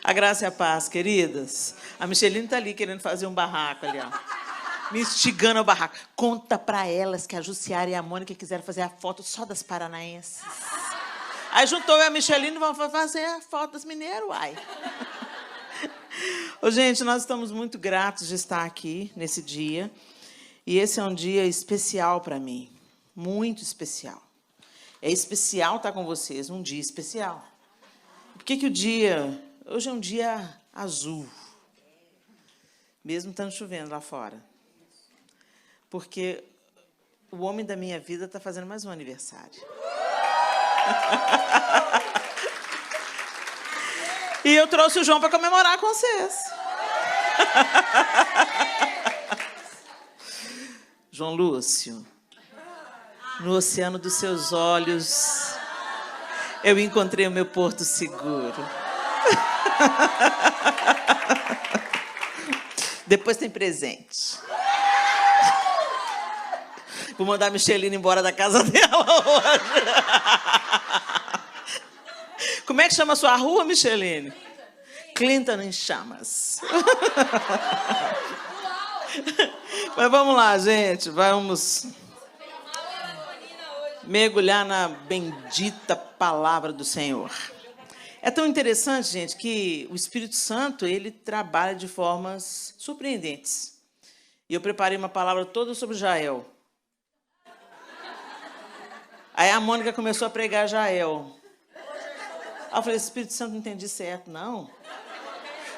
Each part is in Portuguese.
A graça e a paz, queridas. A Micheline está ali querendo fazer um barraco ali, ó. Me instigando ao barraco. Conta para elas que a Jussiara e a Mônica quiseram fazer a foto só das paranaenses. Aí juntou eu e a Micheline e vamos fazer a foto das mineiras, uai. Ô, gente, nós estamos muito gratos de estar aqui nesse dia. E esse é um dia especial para mim. Muito especial. É especial estar com vocês, um dia especial. Por que o dia... Hoje é um dia azul. Mesmo estando chovendo lá fora. Porque o homem da minha vida está fazendo mais um aniversário. E eu trouxe o João para comemorar com vocês. João Lúcio, no oceano dos seus olhos, eu encontrei o meu porto seguro. Depois tem presente. Vou mandar a Micheline embora da casa dela hoje. Como é que chama a sua rua, Micheline? Clinton em Chamas. Mas vamos lá, gente. Vamos mergulhar na bendita palavra do Senhor. É tão interessante, gente, que o Espírito Santo, ele trabalha de formas surpreendentes. E eu preparei uma palavra toda sobre Jael. Aí a Mônica começou a pregar Jael. Aí eu falei, Espírito Santo, não entendi certo, não.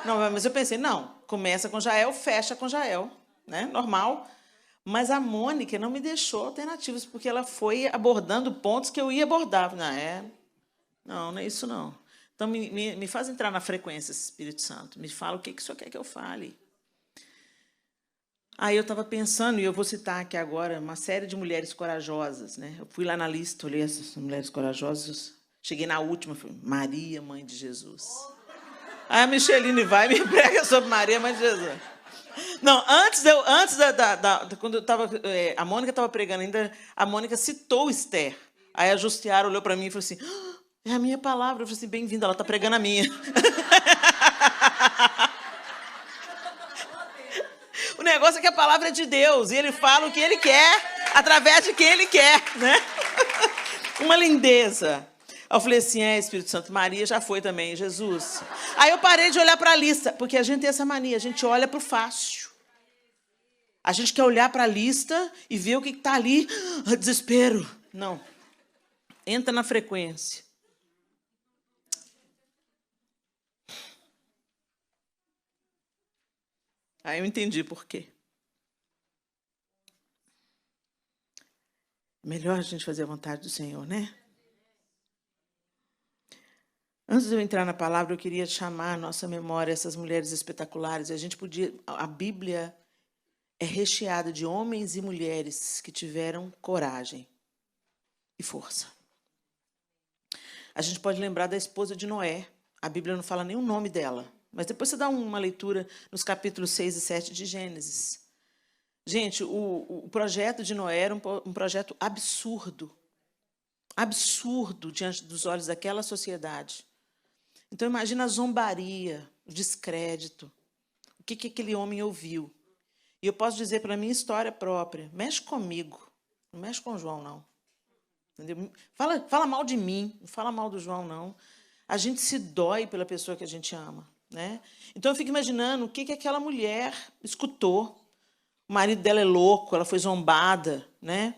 Não, mas eu pensei, não, começa com Jael, fecha com Jael, né? Normal. Mas a Mônica não me deixou alternativas, porque ela foi abordando pontos que eu ia abordar. Não é isso, não. Então, me faz entrar na frequência, Espírito Santo. Me fala o que o Senhor quer que eu fale. Aí eu estava pensando, e eu vou citar aqui agora, uma série de mulheres corajosas, né? Eu fui lá na lista, olhei essas mulheres corajosas, cheguei na última, falei, Maria, mãe de Jesus. Aí a Micheline vai e me prega sobre Maria, mãe de Jesus. Não, quando eu tava, a Mônica estava pregando ainda, a Mônica citou Esther. Aí a Justiara olhou para mim e falou assim, é a minha palavra. Eu falei assim, bem-vinda, ela está pregando a minha. O negócio é que a palavra é de Deus, e ele fala o que ele quer, através de quem ele quer, né? Uma lindeza. Eu falei assim, Espírito Santo, Maria já foi também, Jesus. Aí eu parei de olhar para a lista, porque a gente tem essa mania, a gente olha para o fácil. A gente quer olhar para a lista e ver o que está ali, desespero. Não. Entra na frequência. Aí eu entendi por quê. Melhor a gente fazer a vontade do Senhor, né? Antes de eu entrar na palavra, eu queria chamar à nossa memória essas mulheres espetaculares. A Bíblia é recheada de homens e mulheres que tiveram coragem e força. A gente pode lembrar da esposa de Noé. A Bíblia não fala nem o nome dela. Mas depois você dá uma leitura nos capítulos 6 e 7 de Gênesis. Gente, o projeto de Noé era um projeto absurdo. Absurdo diante dos olhos daquela sociedade. Então, imagina a zombaria, o descrédito. O que aquele homem ouviu. E eu posso dizer para a minha história própria, mexe comigo, não mexe com o João, não. Entendeu? Fala mal de mim, não fala mal do João, não. A gente se dói pela pessoa que a gente ama. Né? Então, eu fico imaginando o que aquela mulher escutou. O marido dela é louco, ela foi zombada, né?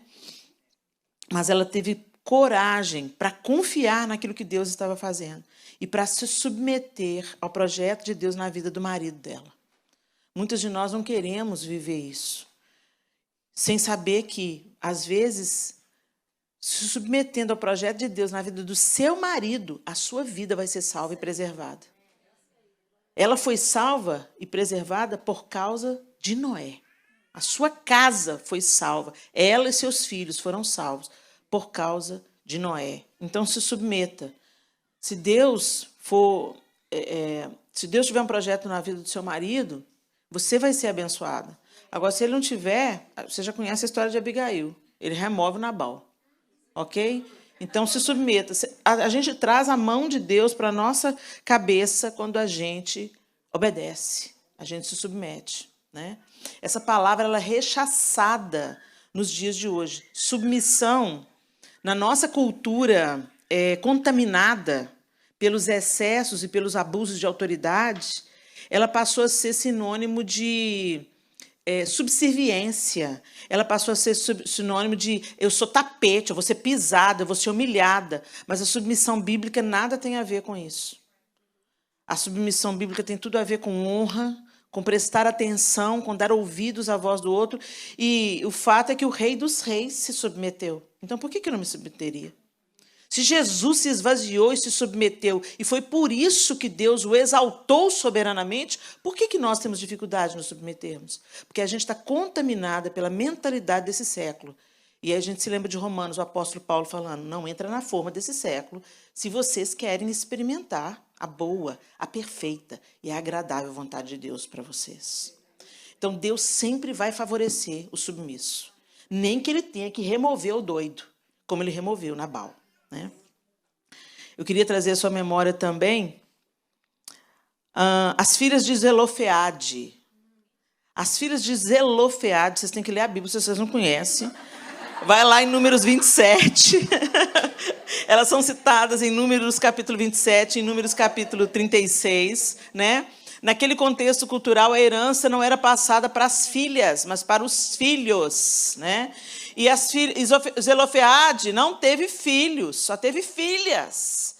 Mas ela teve coragem para confiar naquilo que Deus estava fazendo e para se submeter ao projeto de Deus na vida do marido dela. Muitas de nós não queremos viver isso, sem saber que, às vezes, se submetendo ao projeto de Deus na vida do seu marido, a sua vida vai ser salva e preservada. Ela foi salva e preservada por causa de Noé. A sua casa foi salva. Ela e seus filhos foram salvos por causa de Noé. Então, se submeta. Se Deus tiver um projeto na vida do seu marido, você vai ser abençoada. Agora, se ele não tiver, você já conhece a história de Abigail. Ele remove Nabal. Ok? Então, se submeta. A gente traz a mão de Deus para a nossa cabeça quando a gente obedece, a gente se submete, né? Essa palavra ela é rechaçada nos dias de hoje. Submissão, na nossa cultura contaminada pelos excessos e pelos abusos de autoridade, ela passou a ser sinônimo de subserviência. Ela passou a ser sinônimo de eu sou tapete, eu vou ser pisada, eu vou ser humilhada. Mas a submissão bíblica nada tem a ver com isso. A submissão bíblica tem tudo a ver com honra, com prestar atenção, com dar ouvidos à voz do outro. E o fato é que o Rei dos Reis se submeteu. Então, por que eu não me submeteria? Se Jesus se esvaziou e se submeteu, e foi por isso que Deus o exaltou soberanamente, por que nós temos dificuldade de nos submetermos? Porque a gente está contaminada pela mentalidade desse século. E aí a gente se lembra de Romanos, o apóstolo Paulo falando, não entra na forma desse século, se vocês querem experimentar a boa, a perfeita e a agradável vontade de Deus para vocês. Então, Deus sempre vai favorecer o submisso. Nem que ele tenha que remover o doido, como ele removeu Nabal. Né? Eu queria trazer à sua memória também as filhas de Zelofeade. As filhas de Zelofeade, vocês têm que ler a Bíblia se vocês não conhecem. Vai lá em Números 27. Elas são citadas em Números capítulo 27, em Números capítulo 36, né? Naquele contexto cultural, a herança não era passada para as filhas, mas para os filhos, né? E Zelofeade não teve filhos, só teve filhas.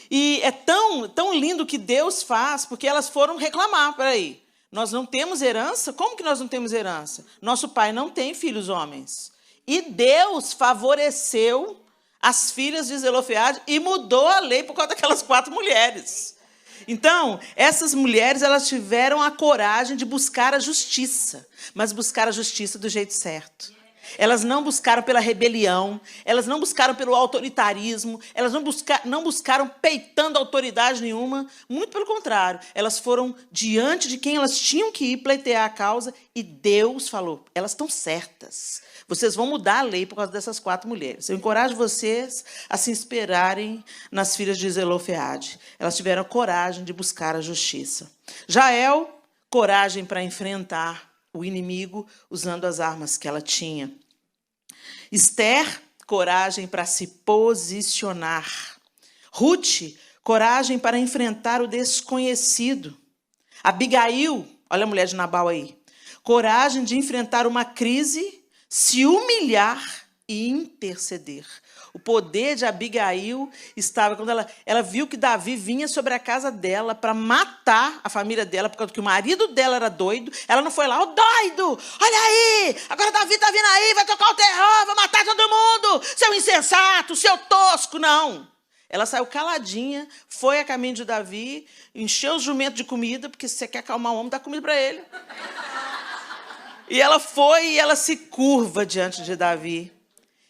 E é tão lindo o que Deus faz, porque elas foram reclamar, peraí, nós não temos herança? Como que nós não temos herança? Nosso pai não tem filhos homens. E Deus favoreceu as filhas de Zelofeade e mudou a lei por causa daquelas 4 mulheres. Então, essas mulheres elas tiveram a coragem de buscar a justiça, mas buscar a justiça do jeito certo. Elas não buscaram pela rebelião, elas não buscaram pelo autoritarismo, elas não buscaram peitando autoridade nenhuma, muito pelo contrário, elas foram diante de quem elas tinham que ir pleitear a causa e Deus falou, elas estão certas, vocês vão mudar a lei por causa dessas 4 mulheres. Eu encorajo vocês a se inspirarem nas filhas de Zelofeade. Elas tiveram coragem de buscar a justiça. Jael, coragem para enfrentar o inimigo usando as armas que ela tinha. Esther, coragem para se posicionar. Ruth, coragem para enfrentar o desconhecido. Abigail, olha a mulher de Nabal aí, coragem de enfrentar uma crise, se humilhar e interceder. O poder de Abigail estava quando ela viu que Davi vinha sobre a casa dela para matar a família dela, por causa que o marido dela era doido. Ela não foi lá, doido, olha aí, agora Davi está vindo aí, vai tocar o terror, vai matar todo mundo, seu insensato, seu tosco, não. Ela saiu caladinha, foi a caminho de Davi, encheu o jumento de comida, porque se você quer acalmar o homem, dá comida para ele. E ela foi e ela se curva diante de Davi.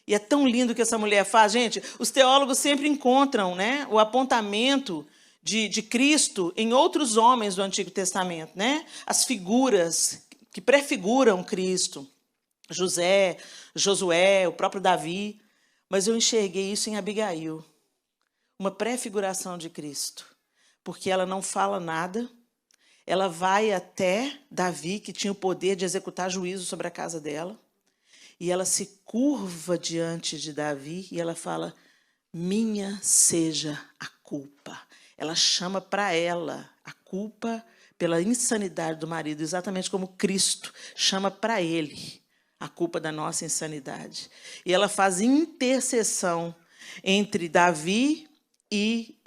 E é tão lindo o que essa mulher faz. Gente, os teólogos sempre encontram, né, o apontamento de Cristo em outros homens do Antigo Testamento. Né? As figuras que prefiguram Cristo. José, Josué, o próprio Davi. Mas eu enxerguei isso em Abigail. Uma prefiguração de Cristo. Porque ela não fala nada. Ela vai até Davi, que tinha o poder de executar juízo sobre a casa dela, e ela se curva diante de Davi e ela fala, minha seja a culpa. Ela chama para ela a culpa pela insanidade do marido, exatamente como Cristo chama para ele a culpa da nossa insanidade. E ela faz intercessão entre Davi e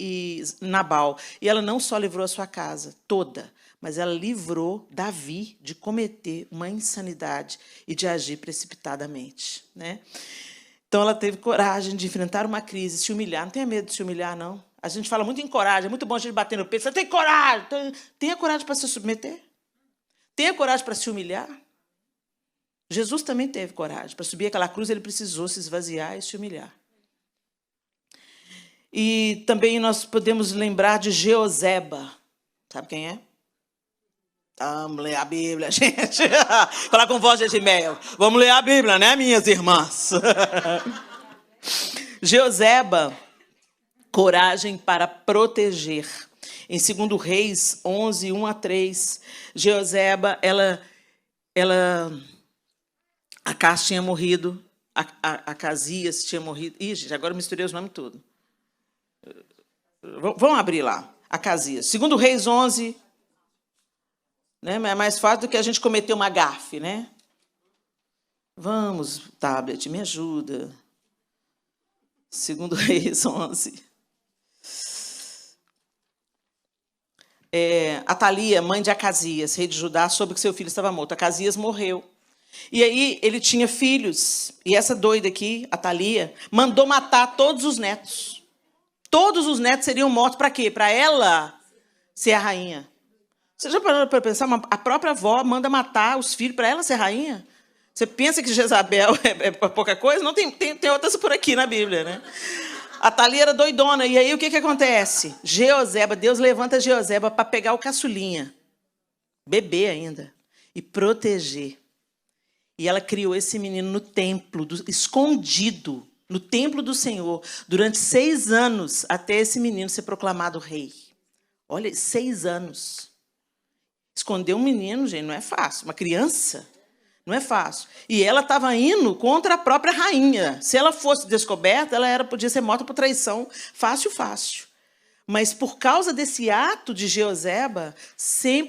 Nabal. E ela não só livrou a sua casa toda, mas ela livrou Davi de cometer uma insanidade e de agir precipitadamente. Né? Então, ela teve coragem de enfrentar uma crise, se humilhar. Não tenha medo de se humilhar, não. A gente fala muito em coragem, é muito bom a gente bater no peito. Você tem coragem. Tenha coragem para se submeter. Tenha coragem para se humilhar. Jesus também teve coragem. Para subir aquela cruz, ele precisou se esvaziar e se humilhar. E também nós podemos lembrar de Jeoseba. Sabe quem é? Vamos ler a Bíblia, gente. Falar com voz de Edmel. Vamos ler a Bíblia, né, minhas irmãs? Jeoseba, coragem para proteger. Em 2 Reis 11, 1 a 3, Jeoseba, Acás tinha morrido, Acasias tinha morrido. Ih, gente, agora eu misturei os nomes todos. Vamos abrir lá, Acasias. 2 Reis 11, né? É mais fácil do que a gente cometer uma gafe, né? Vamos, tablet, me ajuda. 2 Reis 11. Atalia, mãe de Acasias, rei de Judá, soube que seu filho estava morto. Acasias morreu. E aí ele tinha filhos. E essa doida aqui, Atalia, mandou matar todos os netos. Todos os netos seriam mortos para quê? Para ela ser a rainha. Você já parou para pensar? A própria avó manda matar os filhos para ela ser rainha? Você pensa que Jezabel é pouca coisa? Não, tem outras por aqui na Bíblia, né? Atalia era doidona. E aí o que acontece? Jeoseba, Deus levanta Jeoseba para pegar o caçulinha, bebê ainda, e proteger. E ela criou esse menino no templo, escondido, no templo do Senhor, durante 6 anos, até esse menino ser proclamado rei. Olha, 6 anos. Esconder um menino, gente, não é fácil. Uma criança, não é fácil. E ela estava indo contra a própria rainha. Se ela fosse descoberta, podia ser morta por traição. Fácil, fácil. Mas por causa desse ato de Jeoseba,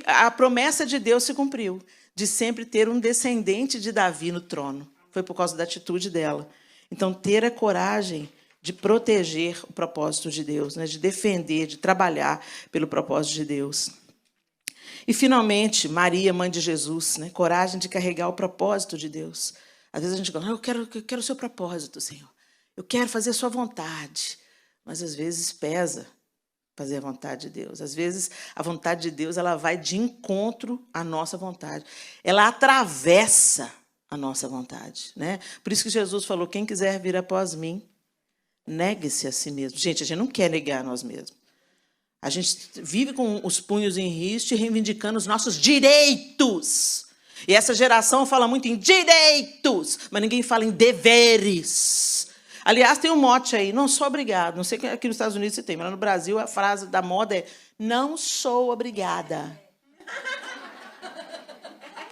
a promessa de Deus se cumpriu, de sempre ter um descendente de Davi no trono. Foi por causa da atitude dela. Então, ter a coragem de proteger o propósito de Deus, né? De defender, de trabalhar pelo propósito de Deus. E, finalmente, Maria, mãe de Jesus, né? Coragem de carregar o propósito de Deus. Às vezes a gente fala, eu quero o seu propósito, Senhor. Eu quero fazer a sua vontade. Mas, às vezes, pesa fazer a vontade de Deus. Às vezes, a vontade de Deus ela vai de encontro à nossa vontade. Ela atravessa a nossa vontade, né? Por isso que Jesus falou, quem quiser vir após mim, negue-se a si mesmo. Gente, a gente não quer negar a nós mesmos. A gente vive com os punhos em riste, reivindicando os nossos direitos. E essa geração fala muito em direitos, mas ninguém fala em deveres. Aliás, tem um mote aí, não sou obrigado. Não sei que aqui nos Estados Unidos se tem, mas no Brasil a frase da moda é não sou obrigada.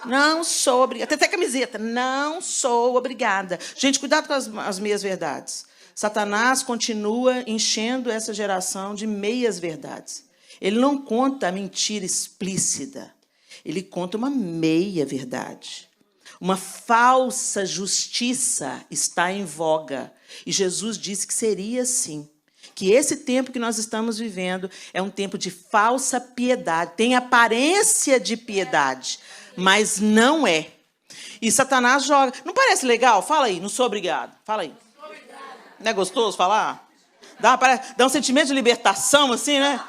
Não sou obrigada. Tem até camiseta, não sou obrigada. Gente, cuidado com as meias-verdades. Satanás continua enchendo essa geração de meias-verdades. Ele não conta a mentira explícita. Ele conta uma meia-verdade. Uma falsa justiça está em voga. E Jesus disse que seria assim. Que esse tempo que nós estamos vivendo é um tempo de falsa piedade. Tem aparência de piedade, mas não é. E Satanás joga. Não parece legal? Fala aí, não sou obrigado. Fala aí. Não é gostoso falar? Dá um sentimento de libertação, assim, né?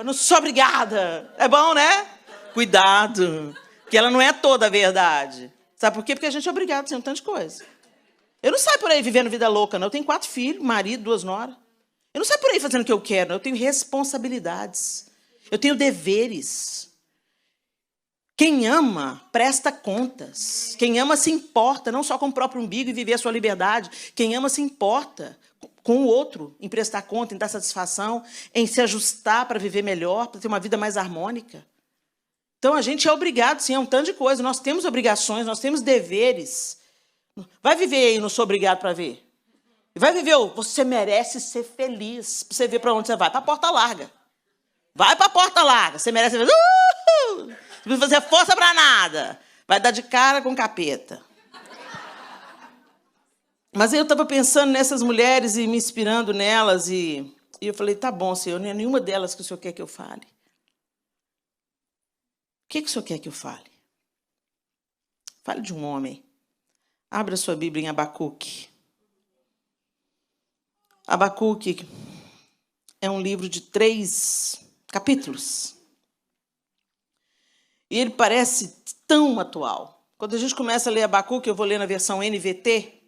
Não sou obrigada. É bom, né? Cuidado, que ela não é toda a verdade. Sabe por quê? Porque a gente é obrigado a ser um tanto de coisa. Eu não saio por aí vivendo vida louca, não. Eu tenho 4 filhos, marido, 2 noras. Eu não saio por aí fazendo o que eu quero, não. Eu tenho responsabilidades. Eu tenho deveres. Quem ama, presta contas. Quem ama se importa, não só com o próprio umbigo e viver a sua liberdade. Quem ama se importa com o outro, em prestar conta, em dar satisfação, em se ajustar para viver melhor, para ter uma vida mais harmônica. Então, a gente é obrigado, sim, a um tanto de coisa. Nós temos obrigações, nós temos deveres. Vai viver aí, não sou obrigado para ver. Vai viver, você merece ser feliz. Para você ver para onde você vai. Para a porta larga. Vai para a porta larga. Você merece ser feliz. Não precisa fazer força para nada. Vai dar de cara com capeta. Mas eu estava pensando nessas mulheres e me inspirando nelas. E eu falei, tá bom, Senhor, não é nenhuma delas que o Senhor quer que eu fale. O que o Senhor quer que eu fale? Fale de um homem. Abra sua Bíblia em Abacuque. Abacuque é um livro de 3 capítulos. E ele parece tão atual. Quando a gente começa a ler Abacuque, eu vou ler na versão NVT,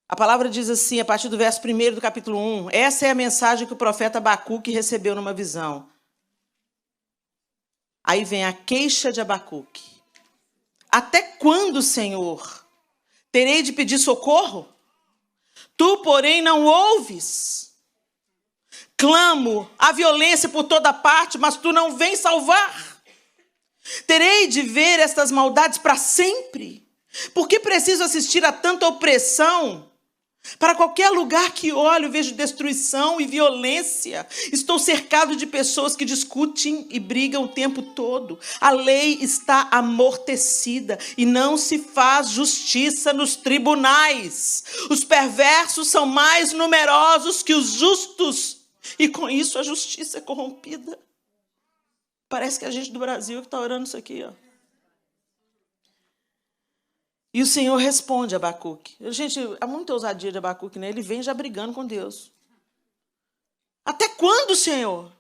a palavra diz assim, a partir do verso 1 do capítulo 1, essa é a mensagem que o profeta Abacuque recebeu numa visão. Aí vem a queixa de Abacuque. Até quando, Senhor, Terei de pedir socorro? Tu, porém, não ouves. Clamo a violência por toda parte, mas tu não vens salvar. Terei de ver estas maldades para sempre? Por que preciso assistir a tanta opressão? Para qualquer lugar que olho, vejo destruição e violência. Estou cercado de pessoas que discutem e brigam o tempo todo. A lei está amortecida e não se faz justiça nos tribunais. Os perversos são mais numerosos que os justos. E com isso a justiça é corrompida. Parece que a gente do Brasil que está orando isso aqui, ó. E o Senhor responde a Abacuque. Gente, há muita ousadia de Abacuque, né? Ele vem já brigando com Deus. Até quando, Senhor?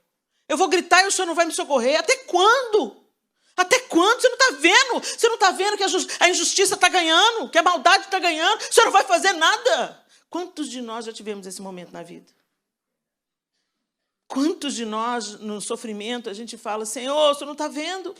Eu vou gritar e o Senhor não vai me socorrer? Até quando? Até quando? Você não está vendo? Você não está vendo que a injustiça está ganhando? Que a maldade está ganhando? O Senhor não vai fazer nada? Quantos de nós já tivemos esse momento na vida? Quantos de nós, no sofrimento, a gente fala, Senhor, o Senhor não está vendo?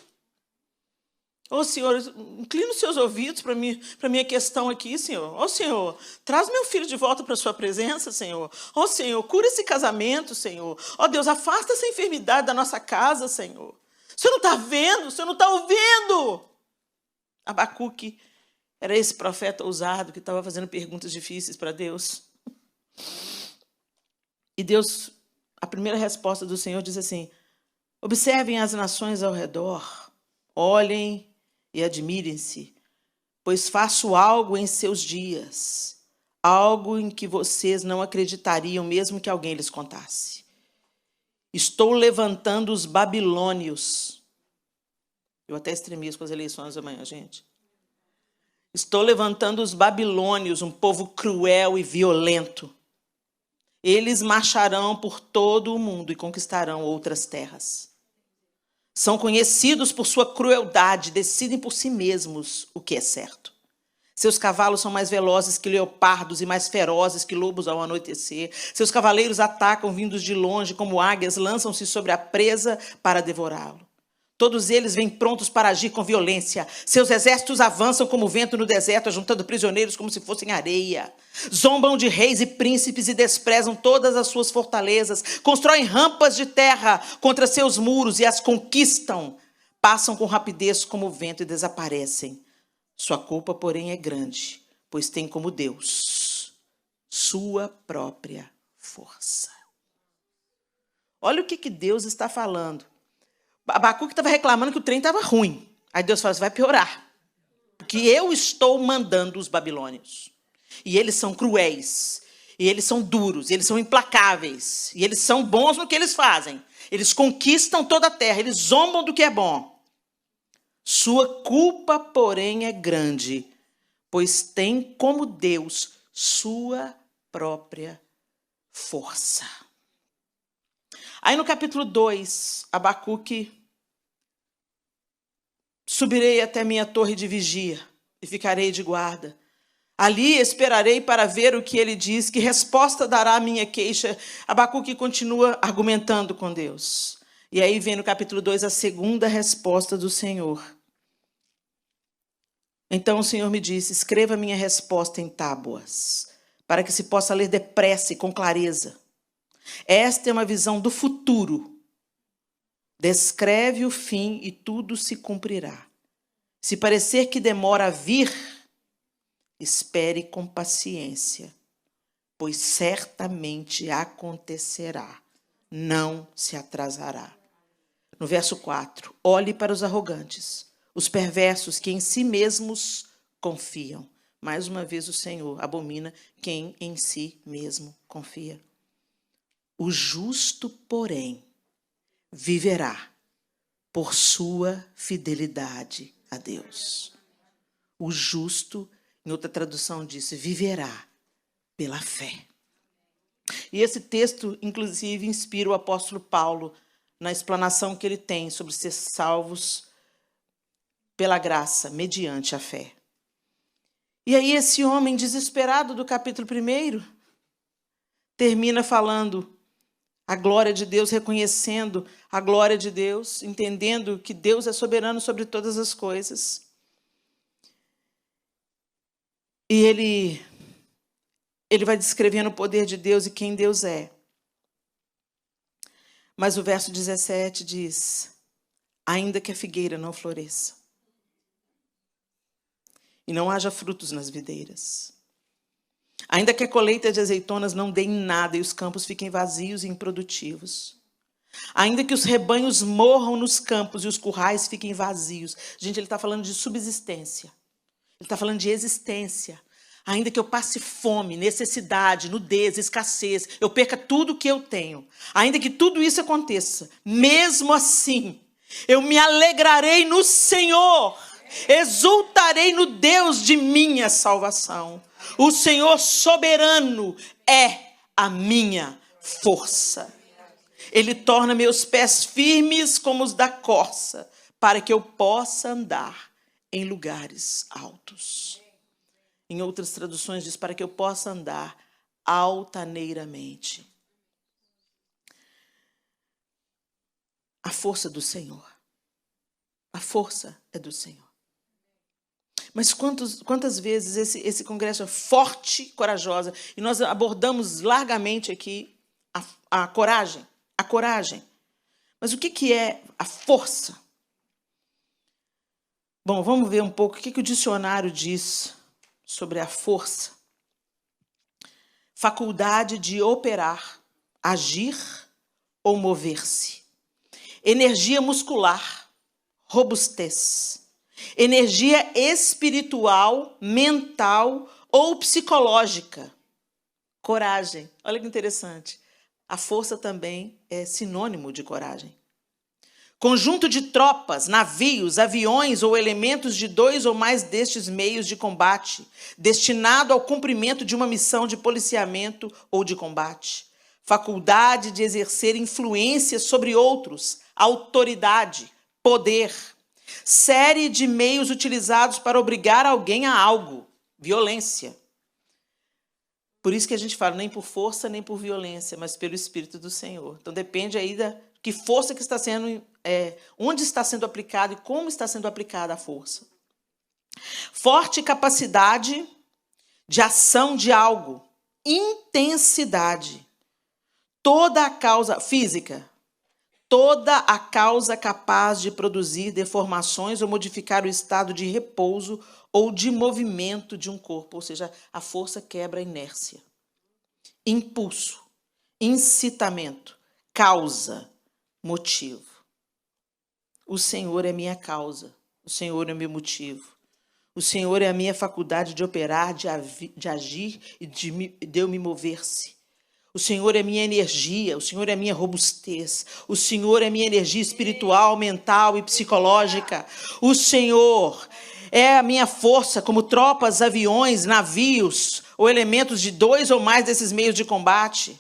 Ô, Senhor, inclina os seus ouvidos para a minha questão aqui, Senhor. Ô, Senhor, traz meu filho de volta para a sua presença, Senhor. Ô, Senhor, cura esse casamento, Senhor. Ó, Deus, afasta essa enfermidade da nossa casa, Senhor. O Senhor não está vendo? O Senhor não está ouvindo? Abacuque era esse profeta ousado que estava fazendo perguntas difíceis para Deus. E Deus, a primeira resposta do Senhor diz assim, observem as nações ao redor, olhem e admirem-se, pois faço algo em seus dias, algo em que vocês não acreditariam mesmo que alguém lhes contasse. Estou levantando os babilônios. Eu até estremeço com as eleições amanhã, gente. Estou levantando os babilônios, um povo cruel e violento. Eles marcharão por todo o mundo e conquistarão outras terras. São conhecidos por sua crueldade, decidem por si mesmos o que é certo. Seus cavalos são mais velozes que leopardos e mais ferozes que lobos ao anoitecer. Seus cavaleiros atacam vindos de longe, como águias, lançam-se sobre a presa para devorá-lo. Todos eles vêm prontos para agir com violência. Seus exércitos avançam como vento no deserto, juntando prisioneiros como se fossem areia. Zombam de reis e príncipes e desprezam todas as suas fortalezas. Constroem rampas de terra contra seus muros e as conquistam. Passam com rapidez como vento e desaparecem. Sua culpa, porém, é grande, pois tem como Deus sua própria força. Olha o que Deus está falando. Abacuque estava reclamando que o trem estava ruim. Aí Deus fala, vai piorar. Porque eu estou mandando os babilônios. E eles são cruéis. E eles são duros. E eles são implacáveis. E eles são bons no que eles fazem. Eles conquistam toda a terra. Eles zombam do que é bom. Sua culpa, porém, é grande. Pois tem como Deus sua própria força. Aí no capítulo 2, Abacuque, subirei até minha torre de vigia e ficarei de guarda. Ali esperarei para ver o que ele diz, que resposta dará a minha queixa. Abacuque continua argumentando com Deus. E aí vem no capítulo 2 a segunda resposta do Senhor. Então o Senhor me disse, escreva minha resposta em tábuas, para que se possa ler depressa e com clareza. Esta é uma visão do futuro. Descreve o fim e tudo se cumprirá. Se parecer que demora a vir, espere com paciência, pois certamente acontecerá, não se atrasará. No verso 4, olhe para os arrogantes, os perversos que em si mesmos confiam. Mais uma vez o Senhor abomina quem em si mesmo confia. O justo, porém, viverá por sua fidelidade a Deus. O justo, em outra tradução diz, viverá pela fé. E esse texto, inclusive, inspira o apóstolo Paulo na explanação que ele tem sobre ser salvos pela graça, mediante a fé. E aí esse homem desesperado do capítulo 1 termina falando a glória de Deus, reconhecendo a glória de Deus, entendendo que Deus é soberano sobre todas as coisas. E ele vai descrevendo o poder de Deus e quem Deus é. Mas o verso 17 diz: ainda que a figueira não floresça, e não haja frutos nas videiras, ainda que a colheita de azeitonas não dê em nada e os campos fiquem vazios e improdutivos, ainda que os rebanhos morram nos campos e os currais fiquem vazios. Gente, ele está falando de subsistência. Ele está falando de existência. Ainda que eu passe fome, necessidade, nudez, escassez, eu perca tudo que eu tenho. Ainda que tudo isso aconteça, mesmo assim, eu me alegrarei no Senhor, exultarei no Deus de minha salvação. O Senhor soberano é a minha força. Ele torna meus pés firmes como os da corça, para que eu possa andar em lugares altos. Em outras traduções diz, para que eu possa andar altaneiramente. A força do Senhor. A força é do Senhor. Mas quantas vezes esse congresso é forte, corajosa, e nós abordamos largamente aqui a coragem. A coragem. Mas o que é a força? Bom, vamos ver um pouco o que o dicionário diz sobre a força. Faculdade de operar, agir ou mover-se. Energia muscular, robustez. Energia espiritual, mental ou psicológica. Coragem. Olha que interessante. A força também é sinônimo de coragem. Conjunto de tropas, navios, aviões ou elementos de 2 ou mais destes meios de combate, destinado ao cumprimento de uma missão de policiamento ou de combate. Faculdade de exercer influência sobre outros, autoridade, poder. Série de meios utilizados para obrigar alguém a algo, violência. Por isso que a gente fala, nem por força, nem por violência, mas pelo Espírito do Senhor. Então depende aí da que força que está sendo, onde está sendo aplicada e como está sendo aplicada a força. Forte capacidade de ação de algo. Intensidade. Toda a causa física. Toda a causa capaz de produzir deformações ou modificar o estado de repouso ou de movimento de um corpo. Ou seja, a força quebra a inércia. Impulso. Incitamento. Causa. Motivo. O Senhor é minha causa. O Senhor é meu motivo. O Senhor é a minha faculdade de operar, de agir e de eu me mover-se. O Senhor é minha energia, o Senhor é minha robustez. O Senhor é minha energia espiritual, mental e psicológica. O Senhor é a minha força, como tropas, aviões, navios ou elementos de 2 ou mais desses meios de combate.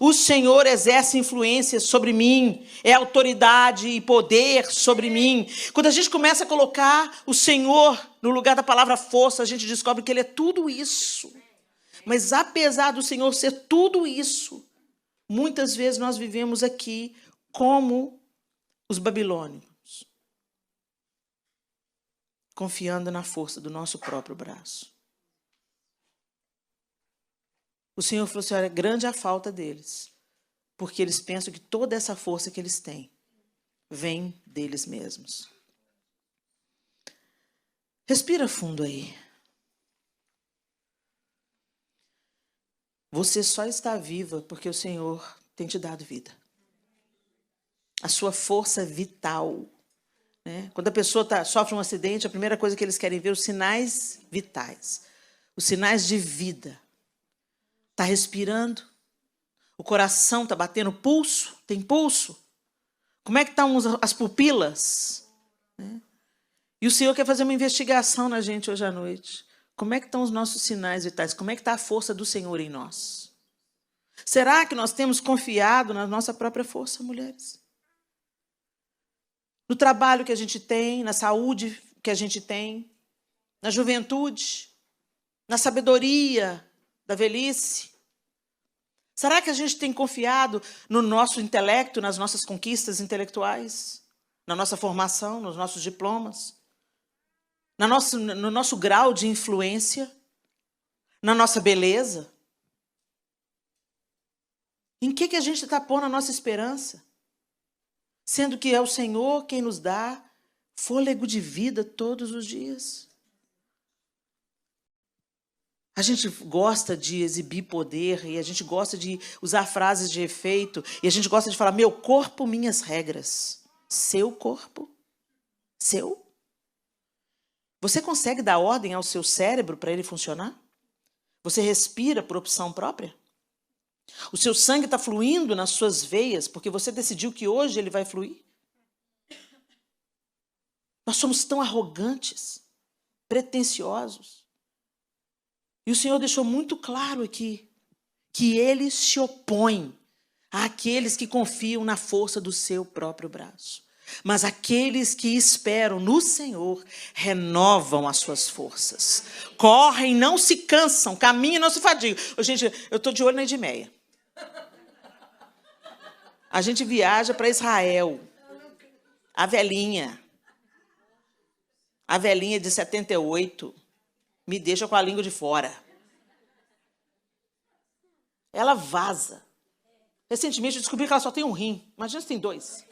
O Senhor exerce influência sobre mim, é autoridade e poder sobre mim. Quando a gente começa a colocar o Senhor no lugar da palavra força, a gente descobre que Ele é tudo isso. Mas apesar do Senhor ser tudo isso, muitas vezes nós vivemos aqui como os babilônicos, confiando na força do nosso próprio braço. O Senhor falou assim, olha, grande a falta deles, porque eles pensam que toda essa força que eles têm vem deles mesmos. Respira fundo aí. Você só está viva porque o Senhor tem te dado vida. A sua força vital. Né? Quando a pessoa sofre um acidente, a primeira coisa que eles querem ver é os sinais vitais. Os sinais de vida. Está respirando? O coração está batendo pulso? Tem pulso? Como é que estão as pupilas? Né? E o Senhor quer fazer uma investigação na gente hoje à noite. Como é que estão os nossos sinais vitais? Como é que está a força do Senhor em nós? Será que nós temos confiado na nossa própria força, mulheres? No trabalho que a gente tem, na saúde que a gente tem, na juventude, na sabedoria da velhice? Será que a gente tem confiado no nosso intelecto, nas nossas conquistas intelectuais, na nossa formação, nos nossos diplomas, no nosso grau de influência? Na nossa beleza? Em que a gente está pondo a nossa esperança? Sendo que é o Senhor quem nos dá fôlego de vida todos os dias. A gente gosta de exibir poder e a gente gosta de usar frases de efeito e a gente gosta de falar, meu corpo, minhas regras. Seu corpo? Seu? Você consegue dar ordem ao seu cérebro para ele funcionar? Você respira por opção própria? O seu sangue está fluindo nas suas veias porque você decidiu que hoje ele vai fluir? Nós somos tão arrogantes, pretensiosos. E o Senhor deixou muito claro aqui que Ele se opõe àqueles que confiam na força do seu próprio braço. Mas aqueles que esperam no Senhor renovam as suas forças. Correm, não se cansam, caminham, não se fadigam. Gente, eu estou de olho na Edmeia. A gente viaja para Israel. A velhinha de 78, me deixa com a língua de fora. Ela vaza. Recentemente eu descobri que ela só tem um rim. Imagina se tem 2.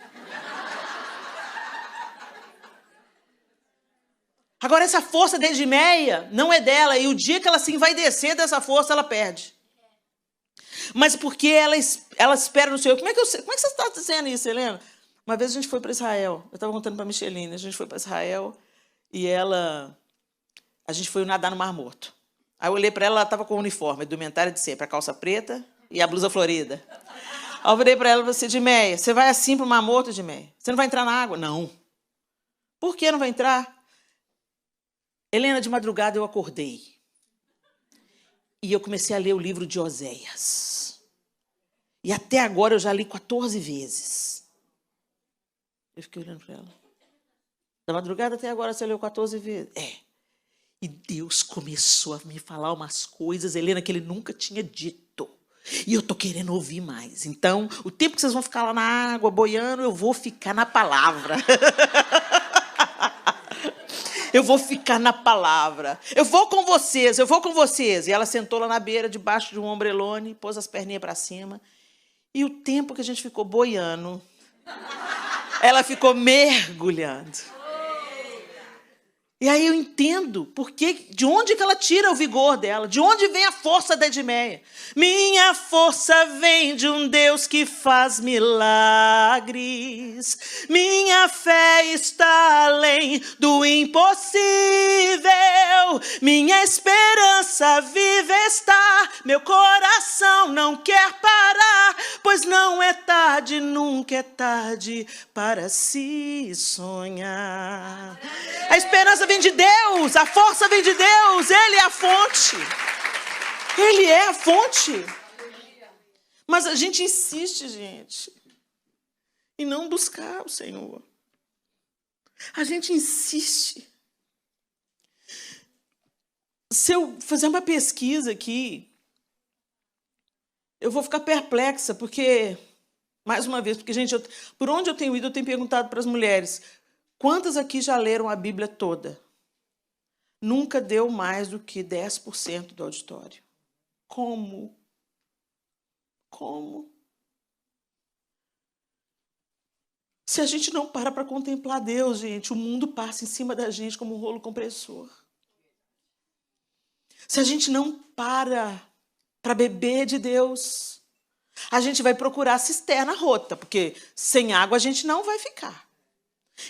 Agora, essa força de Edmeia não é dela. E o dia que ela se envaidecer dessa força, ela perde. Mas porque ela espera no Senhor. Como é que você está dizendo isso, Helena? Uma vez a gente foi para Israel. Eu estava contando para a Micheline. A gente foi para Israel e a gente foi nadar no Mar Morto. Aí eu olhei para ela estava com o uniforme, a indumentária de sempre, a calça preta e a blusa florida. Aí eu virei para ela e falei assim, Edmeia, você vai assim para o Mar Morto, Edmeia? Você não vai entrar na água? Não. Por que não vai entrar? Helena, de madrugada eu acordei. E eu comecei a ler o livro de Oséias. E até agora eu já li 14 vezes. Eu fiquei olhando para ela. Da madrugada até agora você leu 14 vezes? É. E Deus começou a me falar umas coisas, Helena, que Ele nunca tinha dito. E eu estou querendo ouvir mais. Então, o tempo que vocês vão ficar lá na água, boiando, eu vou ficar na palavra. Eu vou ficar na palavra. Eu vou com vocês. E ela sentou lá na beira, debaixo de um ombrelone, pôs as perninhas para cima. E o tempo que a gente ficou boiando, ela ficou mergulhando. E aí eu entendo de onde que ela tira o vigor dela, de onde vem a força da Edmeia. Minha força vem de um Deus que faz milagres. Minha fé está além do impossível. Minha esperança viva está. Meu coração não quer parar, pois não é tarde, nunca é tarde para se sonhar. A esperança vem de Deus, a força vem de Deus, Ele é a fonte. Ele é a fonte. Mas a gente insiste, gente, em não buscar o Senhor. A gente insiste. Se eu fazer uma pesquisa aqui, eu vou ficar perplexa, porque, mais uma vez, gente, por onde eu tenho ido, eu tenho perguntado para as mulheres, quantas aqui já leram a Bíblia toda? Nunca deu mais do que 10% do auditório. Como? Se a gente não para contemplar Deus, gente, o mundo passa em cima da gente como um rolo compressor. Se a gente não para beber de Deus, a gente vai procurar cisterna rota, porque sem água a gente não vai ficar.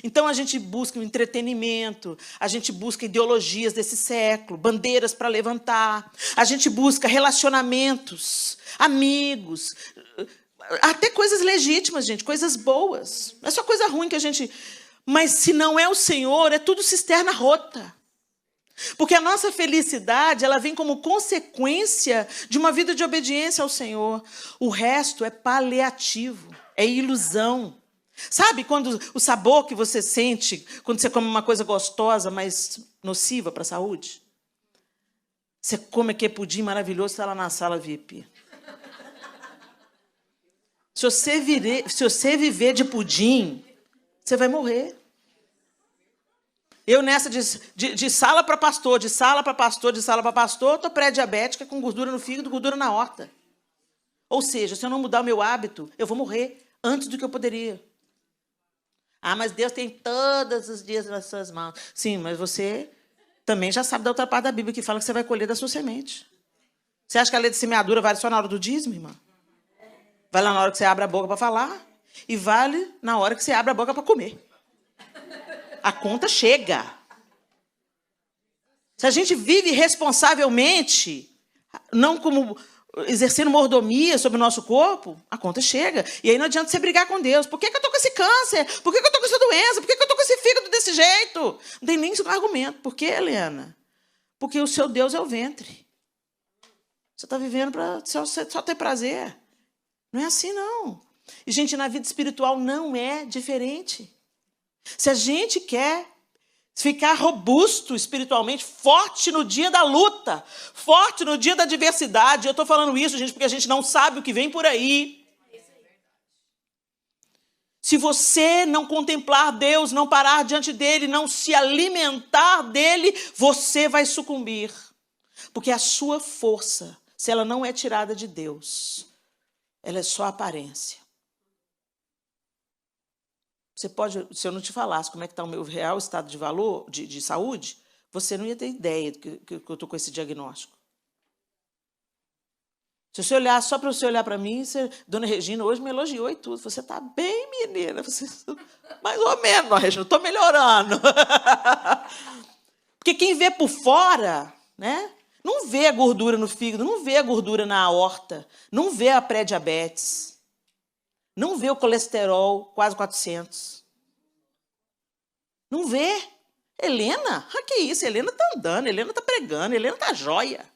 Então a gente busca o entretenimento, a gente busca ideologias desse século, bandeiras para levantar, a gente busca relacionamentos, amigos, até coisas legítimas, gente, coisas boas. Não é só coisa ruim que a gente... Mas se não é o Senhor, é tudo cisterna rota. Porque a nossa felicidade, ela vem como consequência de uma vida de obediência ao Senhor. O resto é paliativo, é ilusão. Sabe quando o sabor que você sente quando você come uma coisa gostosa, mas nociva para a saúde? Você come aquele pudim maravilhoso, está lá na sala VIP. Se você viver de pudim, você vai morrer. Eu nessa de sala para pastor, de sala para pastor, de sala para pastor, estou pré-diabética com gordura no fígado, gordura na horta. Ou seja, se eu não mudar o meu hábito, eu vou morrer antes do que eu poderia. Ah, mas Deus tem todos os dias nas suas mãos. Sim, mas você também já sabe da outra parte da Bíblia que fala que você vai colher da sua semente. Você acha que a lei de semeadura vale só na hora do dízimo, irmã? Vale na hora que você abre a boca para falar e vale na hora que você abre a boca para comer. A conta chega. Se a gente vive responsavelmente, não como exercendo mordomia sobre o nosso corpo, a conta chega. E aí não adianta você brigar com Deus. Por que eu estou com esse câncer? Por que eu estou com essa doença? Por que eu estou com esse fígado desse jeito? Não tem nem argumento. Por quê, Helena? Porque o seu Deus é o ventre. Você está vivendo para só ter prazer. Não é assim, não. E, gente, na vida espiritual não é diferente. Se a gente quer ficar robusto espiritualmente, forte no dia da luta, forte no dia da adversidade, eu estou falando isso, gente, porque a gente não sabe o que vem por aí. Se você não contemplar Deus, não parar diante dele, não se alimentar dele, você vai sucumbir. Porque a sua força, se ela não é tirada de Deus, ela é só aparência. Você pode, se eu não te falasse como é que está o meu real estado de valor, de saúde, você não ia ter ideia que eu estou com esse diagnóstico. Se você olhar, só para você olhar para mim, Dona Regina hoje me elogiou e tudo. Você está bem, menina. Você, mais ou menos, Dona Regina, estou melhorando. Porque quem vê por fora, né, não vê a gordura no fígado, não vê a gordura na aorta, não vê a pré-diabetes. Não vê o colesterol quase 400. Não vê. Helena? Que isso? Helena está andando, Helena está pregando, Helena está jóia.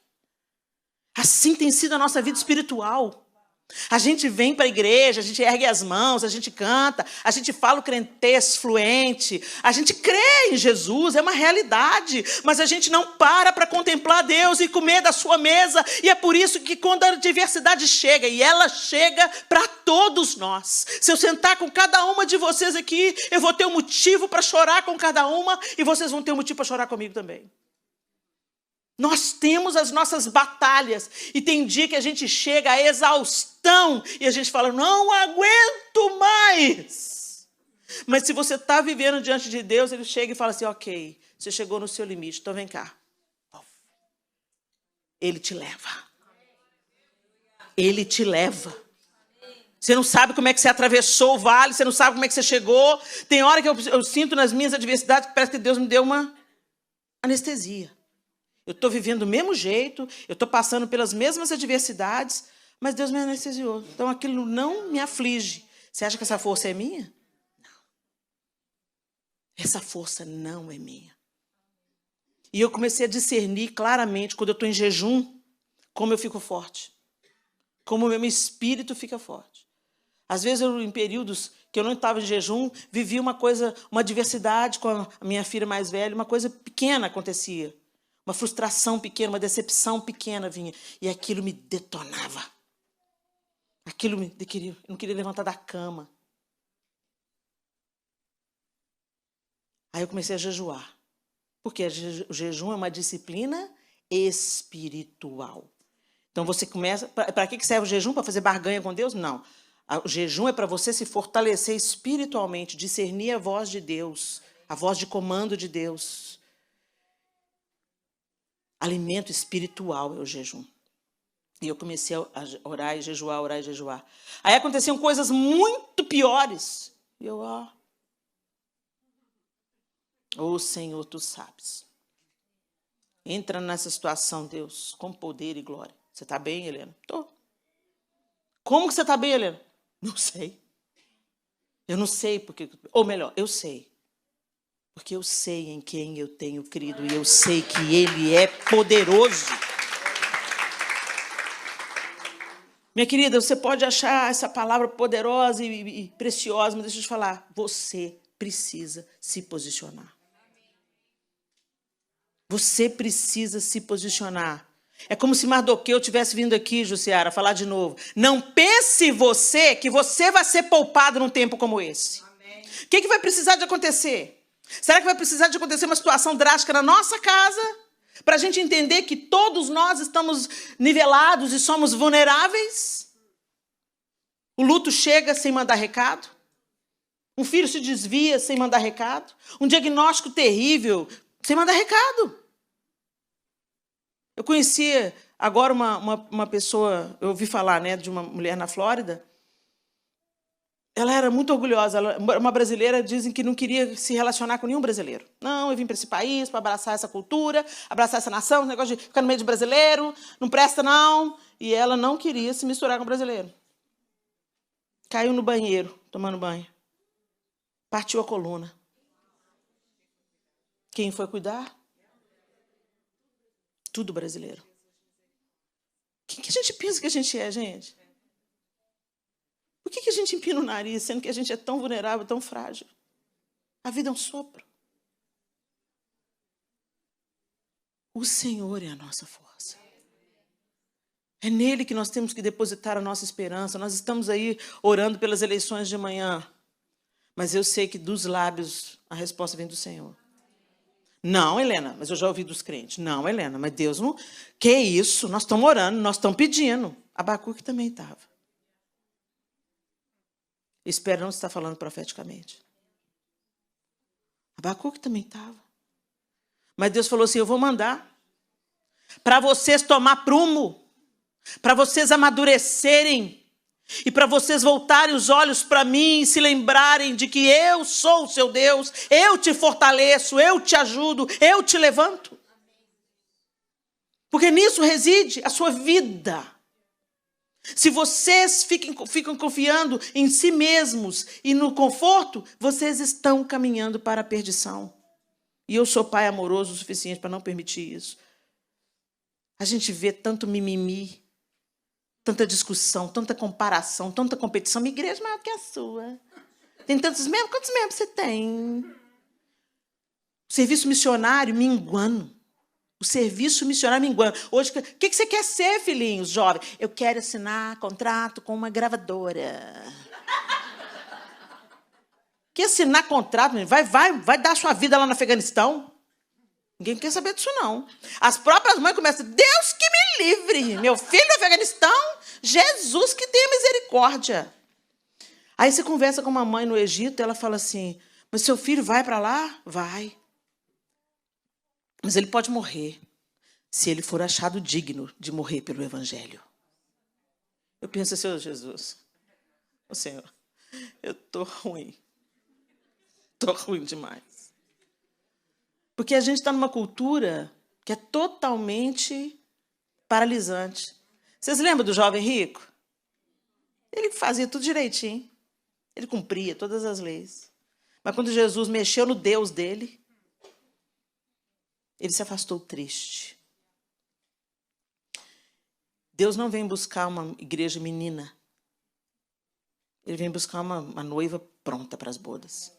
Assim tem sido a nossa vida espiritual. A gente vem para a igreja, a gente ergue as mãos, a gente canta, a gente fala o crentez fluente, a gente crê em Jesus, é uma realidade, mas a gente não para contemplar Deus e comer da sua mesa, e é por isso que quando a adversidade chega, e ela chega para todos nós, se eu sentar com cada uma de vocês aqui, eu vou ter um motivo para chorar com cada uma, e vocês vão ter um motivo para chorar comigo também. Nós temos as nossas batalhas e tem dia que a gente chega à exaustão e a gente fala, não aguento mais. Mas se você está vivendo diante de Deus, ele chega e fala assim, ok, você chegou no seu limite, então vem cá. Ele te leva. Ele te leva. Você não sabe como é que você atravessou o vale, você não sabe como é que você chegou. Tem hora que eu sinto nas minhas adversidades que parece que Deus me deu uma anestesia. Eu estou vivendo do mesmo jeito, eu estou passando pelas mesmas adversidades, mas Deus me anestesiou. Então, aquilo não me aflige. Você acha que essa força é minha? Não. Essa força não é minha. E eu comecei a discernir claramente, quando eu estou em jejum, como eu fico forte. Como o meu espírito fica forte. Às vezes, em períodos que eu não estava em jejum, vivia uma adversidade com a minha filha mais velha, uma coisa pequena acontecia. Uma frustração pequena, uma decepção pequena vinha. E aquilo me detonava. Eu não queria levantar da cama. Aí eu comecei a jejuar. Porque o jejum é uma disciplina espiritual. Então você começa... Para que serve o jejum? Para fazer barganha com Deus? Não. O jejum é para você se fortalecer espiritualmente, discernir a voz de Deus, a voz de comando de Deus. Alimento espiritual é o jejum. E eu comecei a orar e jejuar, orar e jejuar. Aí aconteciam coisas muito piores. E eu, Senhor, tu sabes. Entra nessa situação, Deus, com poder e glória. Você está bem, Helena? Estou. Como que você está bem, Helena? Não sei. Eu não sei porque... Ou melhor, eu sei. Porque eu sei em quem eu tenho crido e eu sei que Ele é poderoso. Minha querida, você pode achar essa palavra poderosa e preciosa, mas deixa eu te falar, você precisa se posicionar. Você precisa se posicionar. É como se Mardoqueu tivesse vindo aqui, Jussiara, falar de novo. Não pense você que você vai ser poupado num tempo como esse. O que vai precisar de acontecer? Será que vai precisar de acontecer uma situação drástica na nossa casa para a gente entender que todos nós estamos nivelados e somos vulneráveis? O luto chega sem mandar recado. Um filho se desvia sem mandar recado. Um diagnóstico terrível sem mandar recado. Eu conheci agora uma pessoa, eu ouvi falar, né, de uma mulher na Flórida. Ela era muito orgulhosa. Uma brasileira, dizem que não queria se relacionar com nenhum brasileiro. Não, eu vim para esse país para abraçar essa cultura, abraçar essa nação, esse negócio de ficar no meio de brasileiro, não presta não. E ela não queria se misturar com o brasileiro. Caiu no banheiro, tomando banho. Partiu a coluna. Quem foi cuidar? Tudo brasileiro. Quem que a gente pensa que a gente é, gente? Por que a gente empina o nariz, sendo que a gente é tão vulnerável, tão frágil? A vida é um sopro. O Senhor é a nossa força. É nele que nós temos que depositar a nossa esperança. Nós estamos aí orando pelas eleições de manhã. Mas eu sei que dos lábios a resposta vem do Senhor. Não, Helena, mas eu já ouvi dos crentes. Não, Helena, mas Deus não... Que isso? Nós estamos orando, nós estamos pedindo. Abacuque também estava. Espero não estar falando profeticamente. Abacuque também estava. Mas Deus falou assim, eu vou mandar para vocês tomar prumo, para vocês amadurecerem e para vocês voltarem os olhos para mim e se lembrarem de que eu sou o seu Deus, eu te fortaleço, eu te ajudo, eu te levanto. Porque nisso reside a sua vida. Se vocês ficam confiando em si mesmos e no conforto, vocês estão caminhando para a perdição. E eu sou pai amoroso o suficiente para não permitir isso. A gente vê tanto mimimi, tanta discussão, tanta comparação, tanta competição. Minha igreja é maior que a sua. Tem tantos membros? Quantos membros você tem? O serviço missionário minguando. O serviço missionário minguando. Hoje, o que você quer ser, filhinhos, jovem? Eu quero assinar contrato com uma gravadora. Que assinar contrato? Vai dar sua vida lá no Afeganistão? Ninguém quer saber disso, não. As próprias mães começam, Deus que me livre. Meu filho no Afeganistão, Jesus que tenha misericórdia. Aí você conversa com uma mãe no Egito, ela fala assim, mas seu filho vai para lá? Vai. Mas ele pode morrer se ele for achado digno de morrer pelo Evangelho. Eu penso, Senhor Jesus, ô Senhor, eu estou ruim. Estou ruim demais. Porque a gente está numa cultura que é totalmente paralisante. Vocês lembram do jovem rico? Ele fazia tudo direitinho. Ele cumpria todas as leis. Mas quando Jesus mexeu no Deus dele, ele se afastou triste. Deus não vem buscar uma igreja menina. Ele vem buscar uma noiva pronta para as bodas.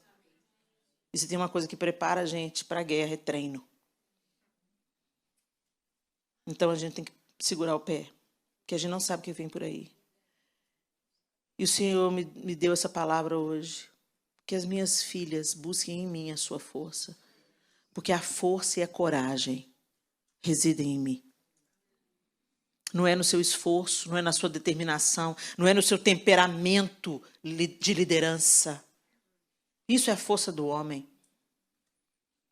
E se tem uma coisa que prepara a gente para a guerra, é treino. Então a gente tem que segurar o pé, que a gente não sabe o que vem por aí. E o Senhor me deu essa palavra hoje. Que as minhas filhas busquem em mim a sua força. Porque a força e a coragem residem em mim. Não é no seu esforço, não é na sua determinação, não é no seu temperamento de liderança. Isso é a força do homem.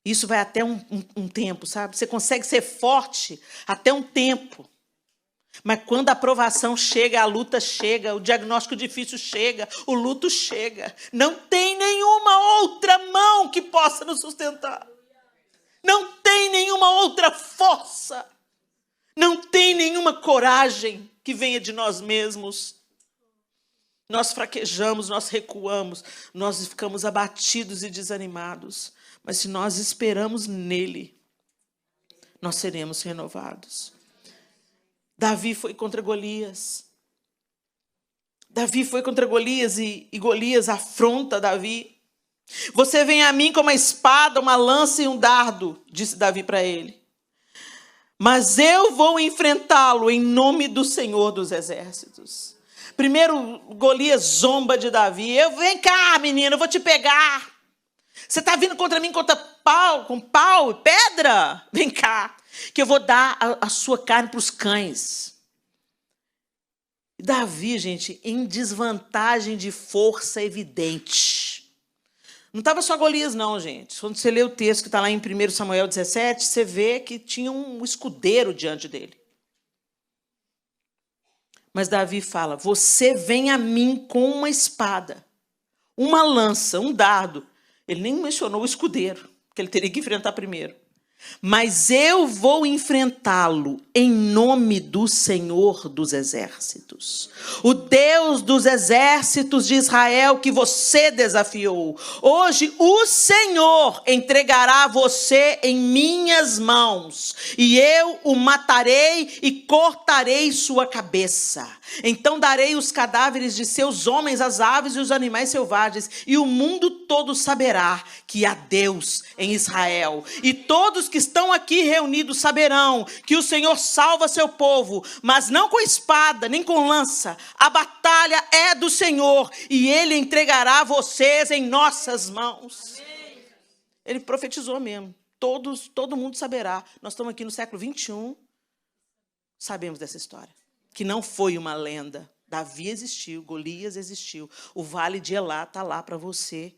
Isso vai até um tempo, sabe? Você consegue ser forte até um tempo. Mas quando a aprovação chega, a luta chega, o diagnóstico difícil chega, o luto chega. Não tem nenhuma outra mão que possa nos sustentar. Não tem nenhuma outra força. Não tem nenhuma coragem que venha de nós mesmos. Nós fraquejamos, nós recuamos, nós ficamos abatidos e desanimados. Mas se nós esperamos nele, nós seremos renovados. Davi foi contra Golias. Davi foi contra Golias e Golias afronta Davi. Você vem a mim com uma espada, uma lança e um dardo, disse Davi para ele. Mas eu vou enfrentá-lo em nome do Senhor dos Exércitos. Primeiro, Golias zomba de Davi. Vem cá, menino, eu vou te pegar. Você está vindo contra mim com pau e pedra? Vem cá, que eu vou dar a sua carne para os cães. Davi, gente, em desvantagem de força evidente. Não estava só Golias, não, gente. Quando você lê o texto que está lá em 1 Samuel 17, você vê que tinha um escudeiro diante dele. Mas Davi fala, você vem a mim com uma espada, uma lança, um dardo. Ele nem mencionou o escudeiro, que ele teria que enfrentar primeiro. Mas eu vou enfrentá-lo em nome do Senhor dos Exércitos, o Deus dos exércitos de Israel que você desafiou. Hoje o Senhor entregará você em minhas mãos, e eu o matarei e cortarei sua cabeça. Então darei os cadáveres de seus homens às aves e os animais selvagens, e o mundo todo saberá que há Deus em Israel. E todos que estão aqui reunidos saberão que o Senhor salva seu povo, mas não com espada, nem com lança. A batalha é do Senhor, e Ele entregará vocês em nossas mãos. Ele profetizou mesmo. Todo mundo saberá. Nós estamos aqui no século 21, sabemos dessa história. Que não foi uma lenda. Davi existiu, Golias existiu. O Vale de Elá está lá para você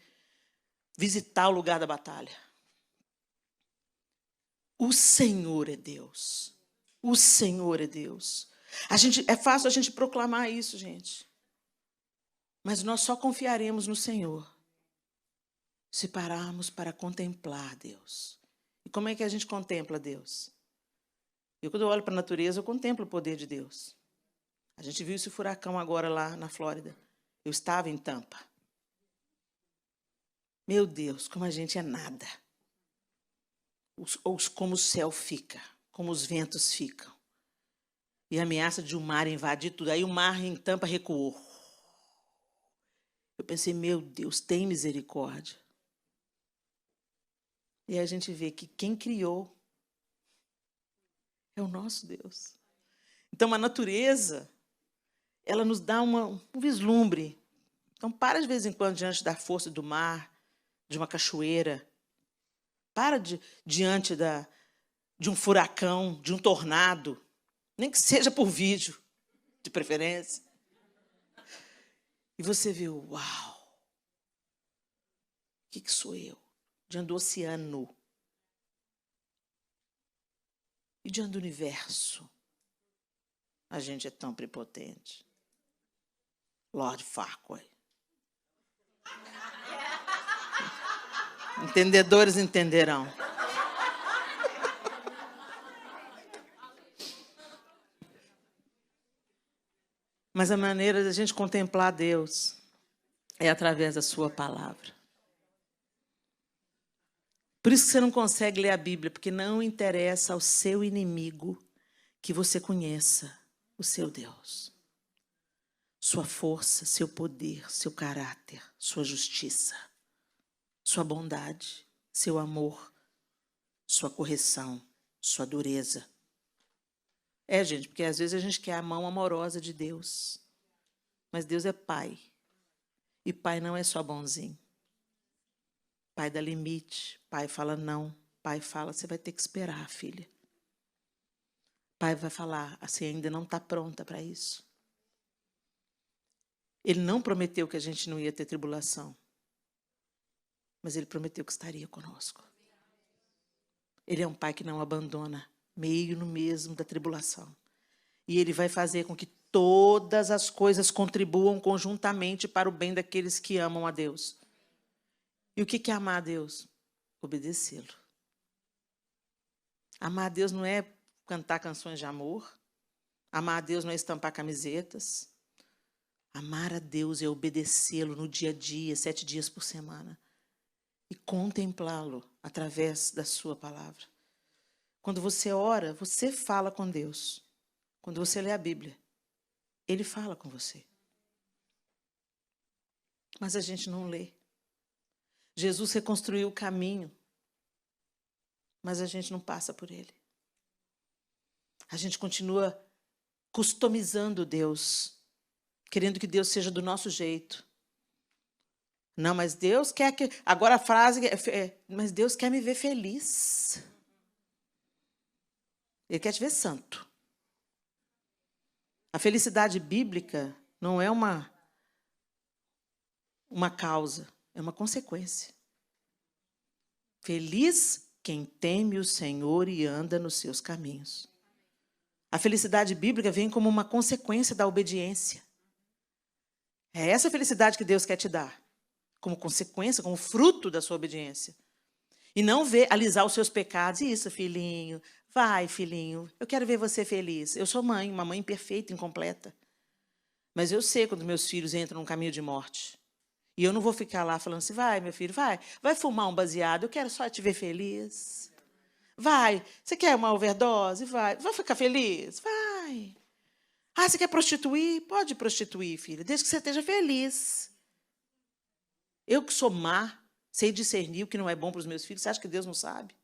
visitar o lugar da batalha. O Senhor é Deus. O Senhor é Deus. É fácil a gente proclamar isso, gente. Mas nós só confiaremos no Senhor se pararmos para contemplar Deus. E como é que a gente contempla Deus? Quando eu olho para a natureza, eu contemplo o poder de Deus. A gente viu esse furacão agora lá na Flórida. Eu estava em Tampa. Meu Deus, como a gente é nada. Como o céu fica, como os ventos ficam. E a ameaça de um mar invadir tudo. Aí o mar em Tampa recuou. Eu pensei, meu Deus, tem misericórdia. E aí a gente vê que quem criou é o nosso Deus. Então a natureza, ela nos dá um vislumbre. Então para de vez em quando diante da força do mar, de uma cachoeira. Para diante de um furacão, de um tornado. Nem que seja por vídeo, de preferência. E você vê, uau! O que sou eu? Diante do oceano. E diante do universo. A gente é tão prepotente. Lord Farquhar. Entendedores entenderão. Mas a maneira de a gente contemplar Deus é através da sua palavra. Por isso que você não consegue ler a Bíblia, porque não interessa ao seu inimigo que você conheça o seu Deus. Sua força, seu poder, seu caráter, sua justiça, sua bondade, seu amor, sua correção, sua dureza. Gente, porque às vezes a gente quer a mão amorosa de Deus. Mas Deus é Pai. E Pai não é só bonzinho. Pai dá limite. Pai fala não. Pai fala, você vai ter que esperar, filha. Pai vai falar, assim, ainda não está pronta para isso. Ele não prometeu que a gente não ia ter tribulação. Mas Ele prometeu que estaria conosco. Ele é um Pai que não abandona, meio no mesmo da tribulação. E Ele vai fazer com que todas as coisas contribuam conjuntamente para o bem daqueles que amam a Deus. E o que é amar a Deus? Obedecê-lo. Amar a Deus não é cantar canções de amor. Amar a Deus não é estampar camisetas. Amar a Deus é obedecê-lo no dia a dia, 7 dias por semana. E contemplá-lo através da sua palavra. Quando você ora, você fala com Deus. Quando você lê a Bíblia, Ele fala com você. Mas a gente não lê. Jesus reconstruiu o caminho, mas a gente não passa por ele. A gente continua customizando Deus, querendo que Deus seja do nosso jeito. Não, mas Deus quer que... Agora a frase mas Deus quer me ver feliz. Ele quer te ver santo. A felicidade bíblica não é uma causa, é uma consequência. Feliz quem teme o Senhor e anda nos seus caminhos. A felicidade bíblica vem como uma consequência da obediência. É essa felicidade que Deus quer te dar, como consequência, como fruto da sua obediência. E não ver, alisar os seus pecados. Isso, filhinho, vai, filhinho, eu quero ver você feliz. Eu sou mãe, uma mãe perfeita, incompleta. Mas eu sei quando meus filhos entram num caminho de morte. E eu não vou ficar lá falando assim, vai, meu filho, vai fumar um baseado, eu quero só te ver feliz. Vai, você quer uma overdose? Vai ficar feliz? Vai. Ah, você quer prostituir? Pode prostituir, filha, desde que você esteja feliz. Eu que sou má, sei discernir o que não é bom para os meus filhos, você acha que Deus não sabe?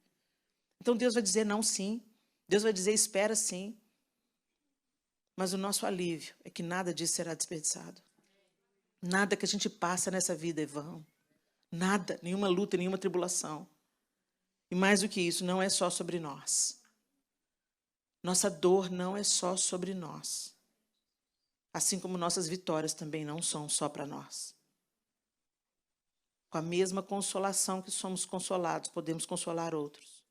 Então Deus vai dizer não sim, Deus vai dizer espera sim. Mas o nosso alívio é que nada disso será desperdiçado. Nada que a gente passa nessa vida é vão. Nada, nenhuma luta, nenhuma tribulação. E mais do que isso, não é só sobre nós. Nossa dor não é só sobre nós. Assim como nossas vitórias também não são só para nós. Com a mesma consolação que somos consolados, podemos consolar outros.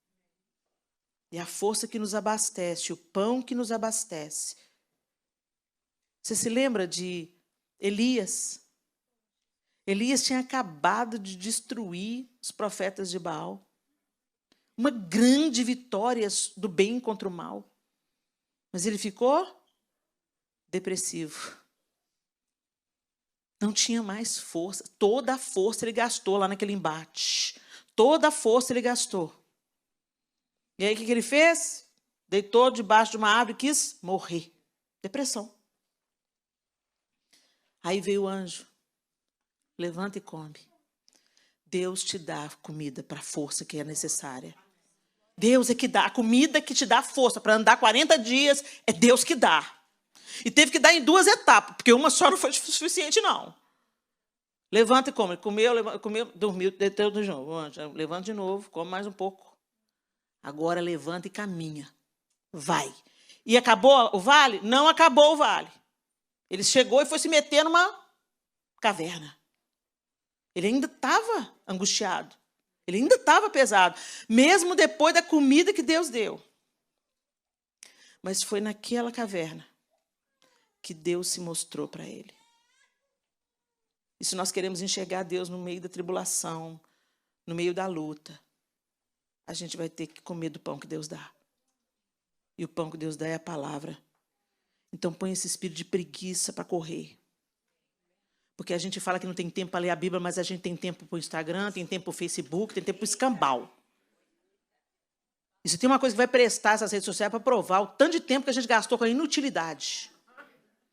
E a força que nos abastece, o pão que nos abastece. Você se lembra de Elias? Elias tinha acabado de destruir os profetas de Baal. Uma grande vitória do bem contra o mal. Mas ele ficou depressivo. Não tinha mais força. Toda a força ele gastou lá naquele embate. Toda a força ele gastou. E aí o que ele fez? Deitou debaixo de uma árvore e quis morrer. Depressão. Aí veio o anjo. Levanta e come. Deus te dá comida para a força que é necessária. Deus é que dá. A comida que te dá força para andar 40 dias, é Deus que dá. E teve que dar em 2 etapas, porque uma só não foi suficiente, não. Levanta e come. Comeu, dormiu, deitou de novo. Levanta de novo, come mais um pouco. Agora levanta e caminha. Vai. E acabou o vale? Não acabou o vale. Ele chegou e foi se meter numa caverna. Ele ainda estava angustiado. Ele ainda estava pesado. Mesmo depois da comida que Deus deu. Mas foi naquela caverna que Deus se mostrou para ele. E se nós queremos enxergar Deus no meio da tribulação, no meio da luta, a gente vai ter que comer do pão que Deus dá. E o pão que Deus dá é a palavra. Então põe esse espírito de preguiça para correr. Porque a gente fala que não tem tempo para ler a Bíblia, mas a gente tem tempo para o Instagram, tem tempo para o Facebook, tem tempo para o escambau. E se tem uma coisa que vai prestar essas redes sociais para provar o tanto de tempo que a gente gastou com a inutilidade.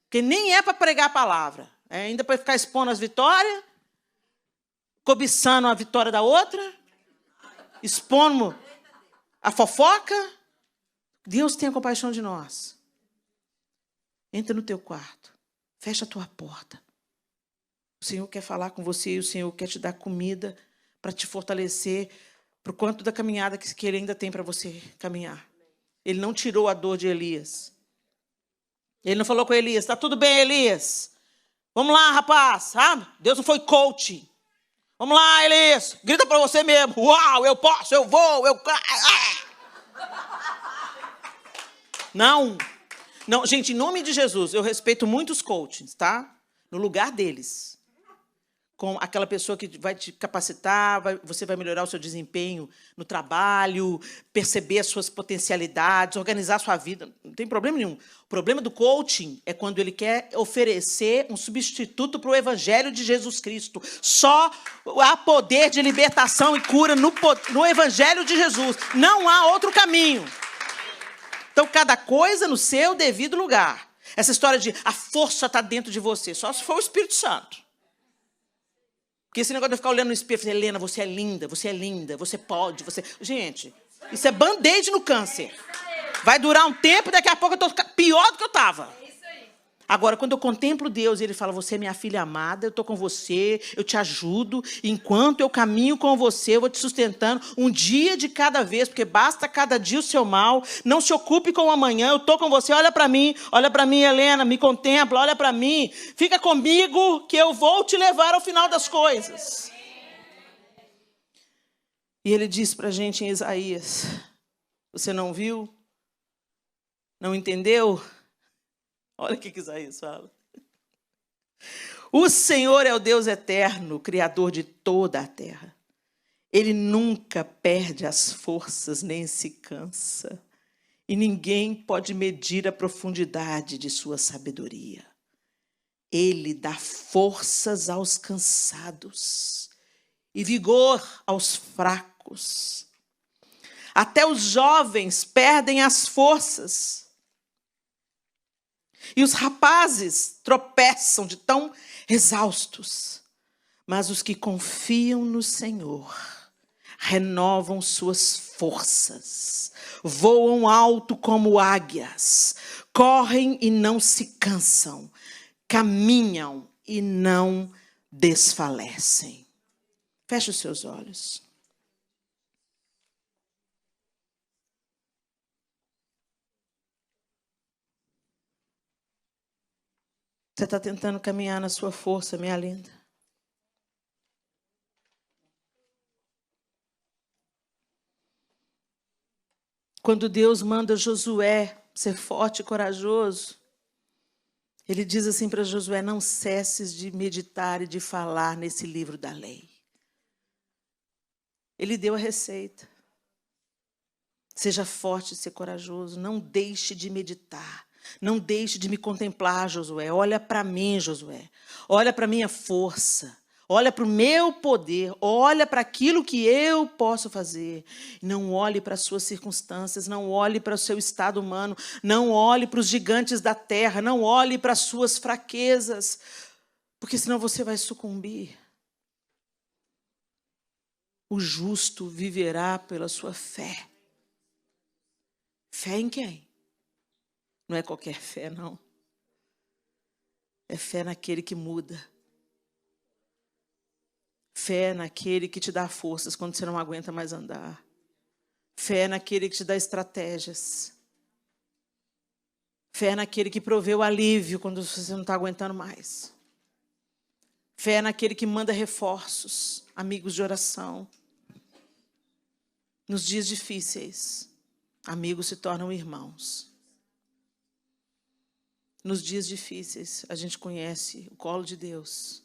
Porque nem é para pregar a palavra. É ainda para ficar expondo as vitórias, cobiçando a vitória da outra, expondo a fofoca. Deus tenha compaixão de nós. Entra no teu quarto, fecha a tua porta. O Senhor quer falar com você e o Senhor quer te dar comida para te fortalecer para o quanto da caminhada que Ele ainda tem para você caminhar. Ele não tirou a dor de Elias. Ele não falou com Elias, está tudo bem, Elias? Vamos lá, rapaz, sabe? Deus não foi coach. Vamos lá, Elias, grita para você mesmo. Uau, eu posso, eu vou, eu... Não, gente, em nome de Jesus, eu respeito muitos coaches, tá? No lugar deles. Com aquela pessoa que vai te capacitar, você vai melhorar o seu desempenho no trabalho, perceber as suas potencialidades, organizar a sua vida. Não tem problema nenhum. O problema do coaching é quando ele quer oferecer um substituto para o Evangelho de Jesus Cristo. Só há poder de libertação e cura no Evangelho de Jesus. Não há outro caminho. Então, cada coisa no seu devido lugar. Essa história de a força está dentro de você, só se for o Espírito Santo. Porque esse negócio de ficar olhando no espelho e falar, Helena, você é linda, você pode, você... Gente, isso é band-aid no câncer. Vai durar um tempo e daqui a pouco eu estou pior do que eu estava. Agora, quando eu contemplo Deus e Ele fala, você é minha filha amada, eu estou com você, eu te ajudo, enquanto eu caminho com você, eu vou te sustentando, um dia de cada vez, porque basta cada dia o seu mal, não se ocupe com o amanhã, eu estou com você, olha para mim, Helena, me contempla, olha para mim, fica comigo, que eu vou te levar ao final das coisas. E Ele diz para a gente em Isaías, você não viu? Não entendeu? Olha o que Isaías fala. O Senhor é o Deus eterno, Criador de toda a terra. Ele nunca perde as forças, nem se cansa. E ninguém pode medir a profundidade de sua sabedoria. Ele dá forças aos cansados e vigor aos fracos. Até os jovens perdem as forças. E os rapazes tropeçam de tão exaustos. Mas os que confiam no Senhor renovam suas forças. Voam alto como águias. Correm e não se cansam. Caminham e não desfalecem. Feche os seus olhos. Você está tentando caminhar na sua força, minha linda. Quando Deus manda Josué ser forte e corajoso, Ele diz assim para Josué, não cesses de meditar e de falar nesse livro da lei. Ele deu a receita. Seja forte e ser corajoso, não deixe de meditar. Não deixe de me contemplar, Josué. Olha para mim, Josué. Olha para a minha força. Olha para o meu poder. Olha para aquilo que eu posso fazer. Não olhe para as suas circunstâncias. Não olhe para o seu estado humano. Não olhe para os gigantes da terra. Não olhe para as suas fraquezas. Porque senão você vai sucumbir. O justo viverá pela sua fé. Fé em quem? Não é qualquer fé, não. É fé naquele que muda. Fé naquele que te dá forças quando você não aguenta mais andar. Fé naquele que te dá estratégias. Fé naquele que provê o alívio quando você não está aguentando mais. Fé naquele que manda reforços, amigos de oração. Nos dias difíceis, amigos se tornam irmãos. Nos dias difíceis, a gente conhece o colo de Deus,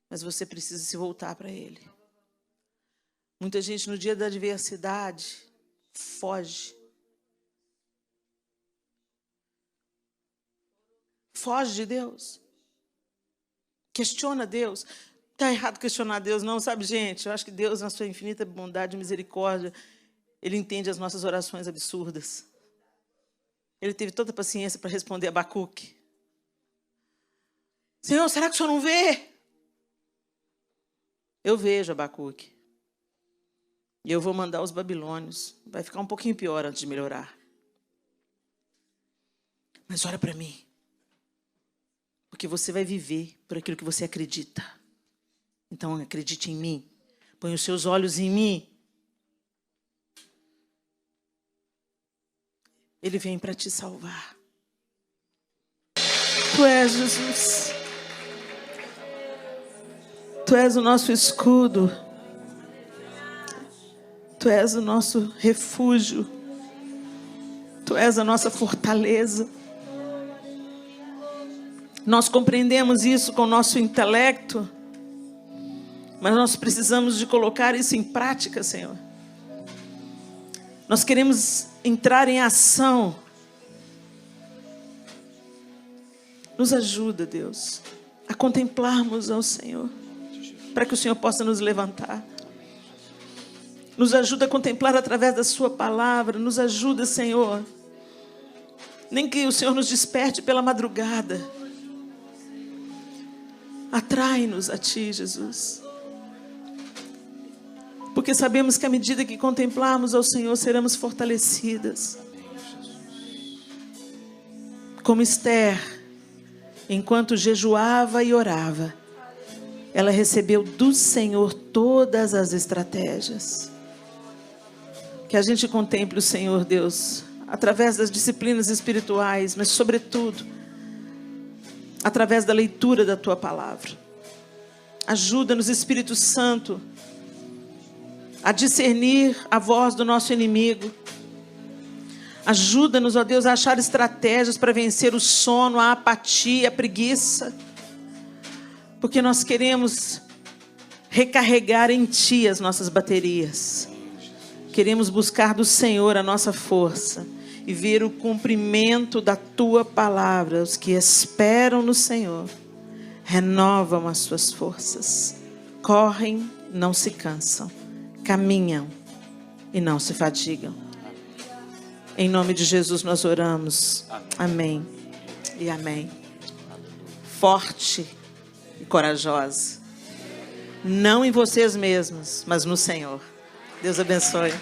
mas você precisa se voltar para Ele. Muita gente, no dia da adversidade, foge. Foge de Deus. Questiona Deus. Está errado questionar Deus, não, sabe, gente? Eu acho que Deus, na sua infinita bondade e misericórdia, Ele entende as nossas orações absurdas. Ele teve toda a paciência para responder a Abacuque. Senhor, será que o Senhor não vê? Eu vejo, Abacuque. E eu vou mandar os babilônios. Vai ficar um pouquinho pior antes de melhorar. Mas olha para mim. Porque você vai viver por aquilo que você acredita. Então acredite em mim. Põe os seus olhos em mim. Ele vem para te salvar. Tu és Jesus. Tu és o nosso escudo. Tu és o nosso refúgio. Tu és a nossa fortaleza. Nós compreendemos isso com o nosso intelecto, mas nós precisamos de colocar isso em prática, Senhor. Nós queremos entrar em ação. Nos ajuda, Deus, a contemplarmos ao Senhor, para que o Senhor possa nos levantar. Nos ajuda a contemplar através da sua palavra. Nos ajuda, Senhor. Nem que o Senhor nos desperte pela madrugada. Atrai-nos a Ti, Jesus. Porque sabemos que à medida que contemplarmos ao Senhor, seremos fortalecidas. Como Esther, enquanto jejuava e orava, ela recebeu do Senhor todas as estratégias. Que a gente contemple o Senhor, Deus, através das disciplinas espirituais, mas sobretudo através da leitura da Tua palavra. Ajuda-nos, Espírito Santo, a discernir a voz do nosso inimigo. Ajuda-nos, ó Deus, a achar estratégias para vencer o sono, a apatia, a preguiça. Porque nós queremos recarregar em Ti as nossas baterias. Queremos buscar do Senhor a nossa força e ver o cumprimento da Tua palavra. Os que esperam no Senhor renovam as suas forças. Correm, não se cansam. Caminham e não se fatigam. Em nome de Jesus nós oramos. Amém e amém. Forte e corajosa. Não em vocês mesmos, mas no Senhor. Deus abençoe.